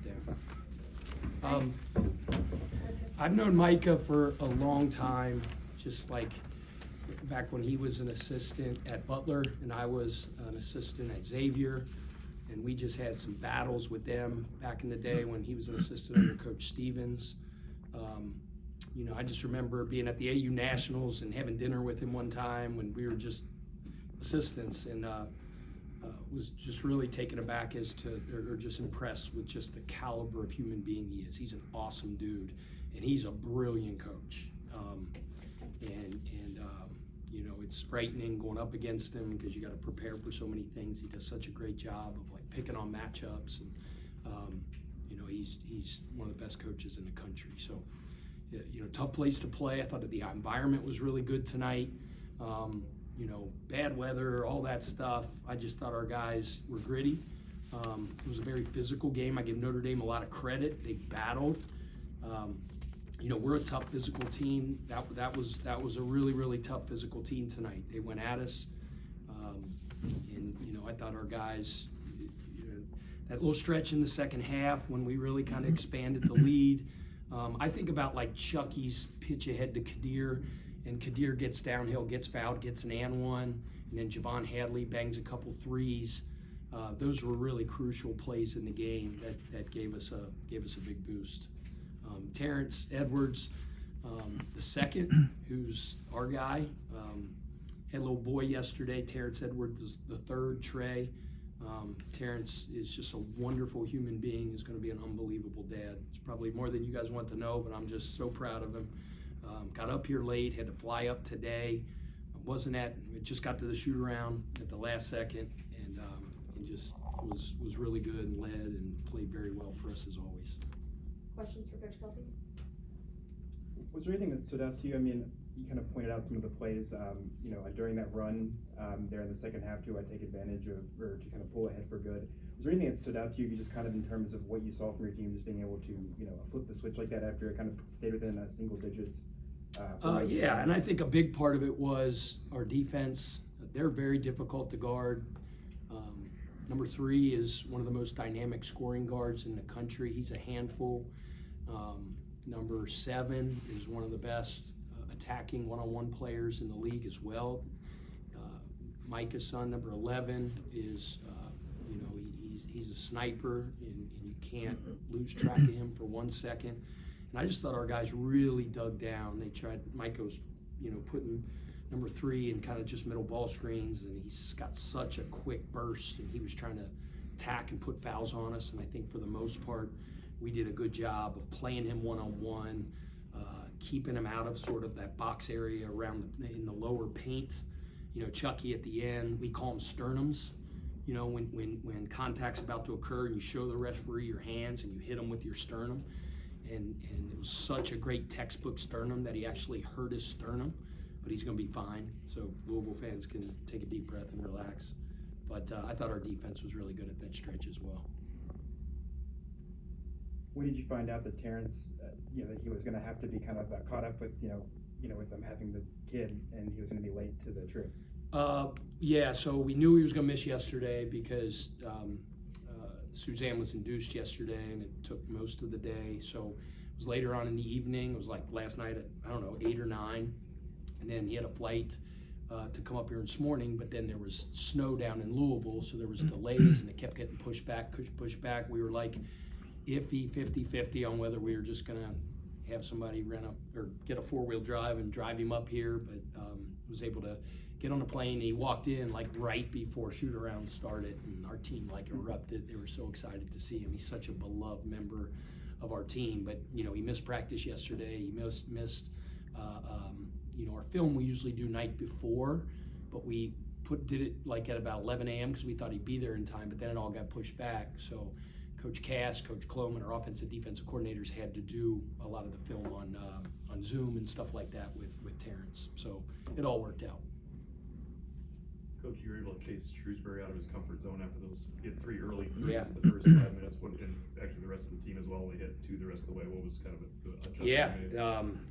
down. I've known Micah for a long time, just like back when he was an assistant at Butler and I was an assistant at Xavier, and we just had some battles with them back in the day when he was an assistant under Coach Stevens. I just remember being at the AU Nationals and having dinner with him one time when we were just assistants, and was just really taken aback or just impressed with just the caliber of human being he is. He's an awesome dude, and he's a brilliant coach. It's frightening going up against him because you got to prepare for so many things. He does such a great job of like picking on matchups, and he's one of the best coaches in the country. So, tough place to play. I thought the environment was really good tonight. Bad weather, all that stuff. I just thought our guys were gritty. It was a very physical game. I give Notre Dame a lot of credit. They battled. We're a tough physical team. That was a really, really tough physical team tonight. They went at us, I thought our guys, that little stretch in the second half when we really kind of expanded the lead. I think about like Chucky's pitch ahead to Kadir, and Kadir gets downhill, gets fouled, gets an and one, and then Javon Hadley bangs a couple threes. Those were really crucial plays in the game that gave us a big boost. Terrence Edwards, the second, who's our guy, had a little boy yesterday. Terrence Edwards is the third, Trey. Terrence is just a wonderful human being. He's going to be an unbelievable dad. It's probably more than you guys want to know, but I'm just so proud of him. Got up here late, had to fly up today. Just got to the shoot around at the last second, and just was really good and led and played very well for us as always. Questions for Coach Kelsey? Was there anything that stood out to you? I mean, you kind of pointed out some of the plays, during that run there in the second half to take advantage of, or to kind of pull ahead for good. Was there anything that stood out to you just kind of in terms of what you saw from your team, just being able to, flip the switch like that after it kind of stayed within single digits? Yeah, and I think a big part of it was our defense. They're very difficult to guard. Number 3 is one of the most dynamic scoring guards in the country. He's a handful. Number 7 is one of the best attacking one-on-one players in the league as well. Micah's son, number 11, is he's a sniper, and you can't lose track of him for 1 second. And I just thought our guys really dug down. They tried. Micah was, putting number 3 in kind of just middle ball screens, and he's got such a quick burst, and he was trying to attack and put fouls on us. And I think for the most part, we did a good job of playing him one-on-one, keeping him out of sort of that box area in the lower paint. Chucky at the end, we call them sternums. When contact's about to occur and you show the referee your hands and you hit him with your sternum. And it was such a great textbook sternum that he actually hurt his sternum, but he's going to be fine. So Louisville fans can take a deep breath and relax. But I thought our defense was really good at that stretch as well. When did you find out that Terrence, that he was going to have to be kind of caught up with, with them having the kid, and he was going to be late to the trip? Yeah, so we knew he was going to miss yesterday because Suzanne was induced yesterday, and it took most of the day. So it was later on in the evening. It was like last night at, 8 or 9. And then he had a flight to come up here this morning, but then there was snow down in Louisville, so there was delays, and it kept getting pushed back. We were like iffy 50-50 on whether we were just going to have somebody get a 4-wheel drive and drive him up here, but was able to get on the plane. And he walked in like right before shoot-around started, and our team like erupted. They were so excited to see him. He's such a beloved member of our team, but he missed practice yesterday. He missed our film we usually do night before, but we did it like at about 11 a.m. because we thought he'd be there in time, but then it all got pushed back. So Coach Cass, Coach Kloman, our offensive defensive coordinators had to do a lot of the film on Zoom and stuff like that with Terrence. So it all worked out. Coach, you were able to chase Shrewsbury out of his comfort zone after those. He had 3 early threes Yeah. in the first 5 minutes. And actually the rest of the team as well only hit 2 the rest of the way. What was kind of a adjustment?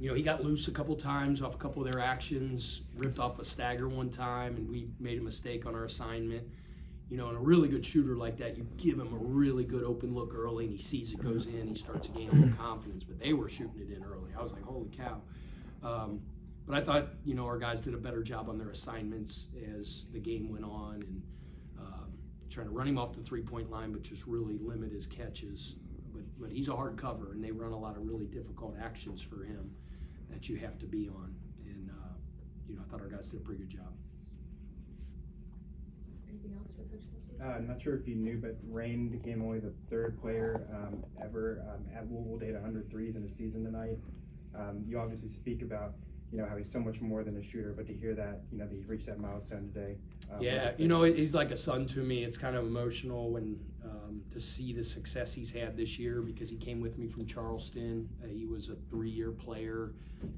Yeah, he got loose a couple times off a couple of their actions, ripped off a stagger one time, and we made a mistake on our assignment. You know, and a really good shooter like that, you give him a really good open look early, and he sees it goes in, he starts to gain a little confidence. But they were shooting it in early. I was like, holy cow. But I thought, you know, our guys did a better job on their assignments as the game went on, and trying to run him off the three-point line, but just really limit his catches. But he's a hard cover, and they run a lot of really difficult actions for him that you have to be on. And, you know, I thought our guys did a pretty good job. Anything else for Coach Kelsey? I'm not sure if you knew, but Rain became only the third player ever at Louisville to hit 100 threes in a season tonight. You obviously speak about, you know, how he's so much more than a shooter, but to hear that, you know, that he reached that milestone today. Yeah, you know, he's like a son to me. It's kind of emotional when to see the success he's had this year, because he came with me from Charleston. He was a 3-year player,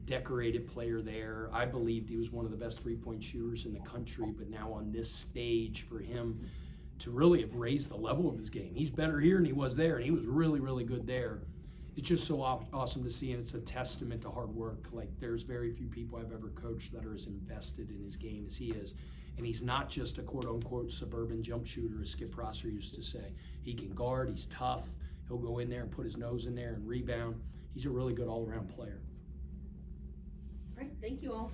decorated player there. I believed he was one of the best three-point shooters in the country, but now on this stage for him to really have raised the level of his game. He's better here than he was there, and he was really, really good there. It's just so awesome to see, and it's a testament to hard work. Like, there's very few people I've ever coached that are as invested in his game as he is. And he's not just a quote-unquote suburban jump shooter, as Skip Prosser used to say. He can guard, he's tough, he'll go in there and put his nose in there and rebound. He's a really good all-around player. All right, thank you all.